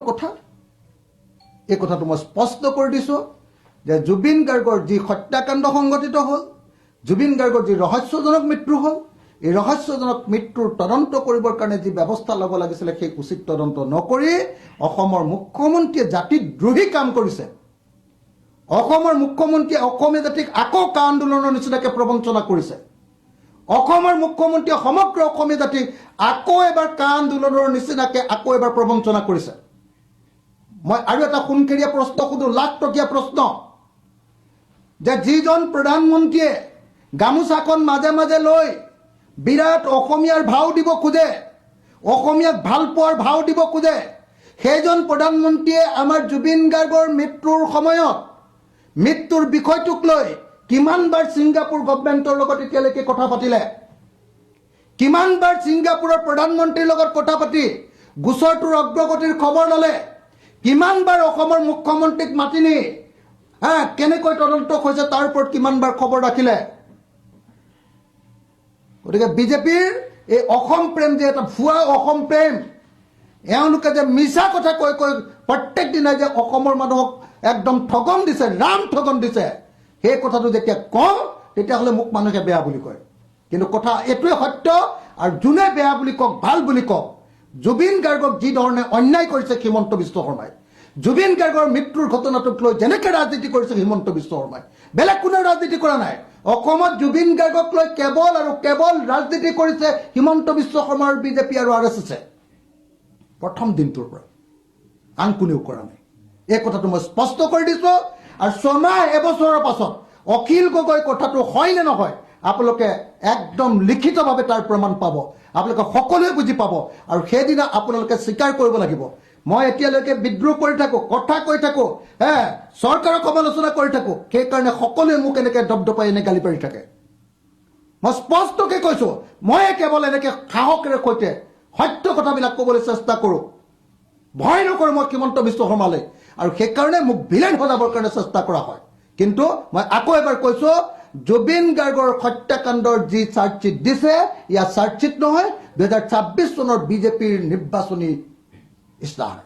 কথা এই কথাটো মই স্পষ্ট কৰি দিছোঁ যে জুবিন গাৰ্গৰ যি হত্যাকাণ্ড সংঘটিত হ'ল, জুবিন গাৰ্গৰ যি ৰহস্যজনক মৃত্যু হ'ল, এই ৰহস্যজনক মৃত্যুৰ তদন্ত কৰিবৰ কাৰণে যি ব্যৱস্থা ল'ব লাগিছিলে সেই উচিত তদন্ত নকৰি অসমৰ মুখ্যমন্ত্ৰীয়ে জাতিদ্ৰোহী কাম কৰিছে। অসমৰ মুখ্যমন্ত্ৰীয়ে অসমীয়া জাতিক আকৌ কা আন্দোলনৰ নিচিনাকৈ প্ৰবঞ্চনা কৰিছে। অসমৰ মুখ্যমন্ত্ৰীয়ে সমগ্ৰ অসমীয়া জাতিক আকৌ এবাৰ কা আন্দোলনৰ নিচিনাকৈ আকৌ এবাৰ প্ৰবঞ্চনা কৰিছে। মই আৰু এটা সোণকেৰীয়া প্ৰশ্ন সুধো, লাখটকীয়া প্ৰশ্ন, যে যিজন প্ৰধানমন্ত্ৰীয়ে গামোচাখন মাজে মাজে লৈ বিৰাট অসমীয়াৰ ভাও দিব খোজে, অসমীয়াক ভাল পোৱাৰ ভাও দিব খোজে, সেইজন প্ৰধানমন্ত্ৰীয়ে আমাৰ জুবিন গাৰ্গৰ মৃত্যুৰ সময়ত মৃত্যুৰ বিষয়টোক লৈ কিমানবাৰ ছিংগাপুৰ গভৰ্ণমেণ্টৰ লগত এতিয়ালৈকে কথা পাতিলে, কিমানবাৰ ছিংগাপুৰৰ প্ৰধানমন্ত্ৰীৰ লগত কথা পাতি গোচৰটোৰ অগ্ৰগতিৰ খবৰ ল'লে, কিমানবাৰ অসমৰ মুখ্যমন্ত্ৰীক মাতি নি কেনেকৈ তদন্ত হৈছে তাৰ ওপৰত কিমানবাৰ খবৰ ৰাখিলে। গতিকে বিজেপিৰ এই অসম প্ৰেম যে এটা ভুৱা অসম প্ৰেম, এওঁলোকে যে মিছা কথা কৈ কৈ প্ৰত্যেক দিনাই যে অসমৰ মানুহক একদম ঠগন দিছে, ৰাম ঠগন দিছে, সেই কথাটো যেতিয়া কওঁ তেতিয়াহ'লে মোক মানুহে বেয়া বুলি কয়। কিন্তু কথা এইটোৱে সত্য, আৰু যোনে বেয়া বুলি কওক ভাল বুলি কওক, জুবিন গাৰ্গক যি ধৰণে অন্যায় কৰিছে হিমন্ত বিশ্ব শৰ্মাই, জুবিন গাৰ্গৰ মৃত্যুৰ ঘটনাটোক লৈ যেনেকৈ ৰাজনীতি কৰিছে হিমন্ত বিশ্ব শৰ্মাই, বেলেগ কোনেও ৰাজনীতি কৰা নাই। অসমত জুবিন গাৰ্গক লৈ কেৱল আৰু কেৱল ৰাজনীতি কৰিছে হিমন্ত বিশ্ব শৰ্মাৰ বিজেপি আৰু RSSে প্ৰথম দিনটোৰ পৰা, আন কোনেও কৰা নাই। এই কথাটো মই স্পষ্ট কৰি দিছোঁ। আৰু ছমাহ এবছৰৰ পাছত অখিল গগৈ কথাটো হয় নে নহয় আপোনালোকে একদম লিখিতভাৱে তাৰ প্ৰমাণ পাব, আপোনালোকে সকলোৱে বুজি পাব, আৰু সেইদিনা আপোনালোকে স্বীকাৰ কৰিব লাগিব। মই এতিয়ালৈকে বিদ্ৰোহ কৰি থাকোঁ, কথা কৈ থাকোঁ, চৰকাৰক সমালোচনা কৰি থাকোঁ, সেইকাৰণে সকলোৱে মোক এনেকৈ দপদপাই এনে গালি পাৰি থাকে। মই স্পষ্টকৈ কৈছোঁ, মই কেৱল এনেকৈ সাহসেৰে সৈতে সত্য কথাবিলাক ক'বলৈ চেষ্টা কৰোঁ, ভয় নকৰোঁ মই হিমন্ত বিশ্ব শৰ্মালৈ, আৰু সেইকাৰণে মোক ভিলেন সজাবৰ কাৰণে চেষ্টা কৰা হয়। কিন্তু মই আকৌ এবাৰ কৈছোঁ, জুবিন গাৰ্গৰ হত্যাকাণ্ডৰ যি চাৰ্জশ্বিট দিছে, ইয়াৰ চাৰ্জশ্বিট নহয়, 2026 চনৰ বিজেপিৰ নিৰ্বাচনী ইস্তাহাৰ।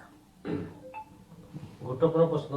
গুৰুত্বপূৰ্ণ প্ৰশ্ন।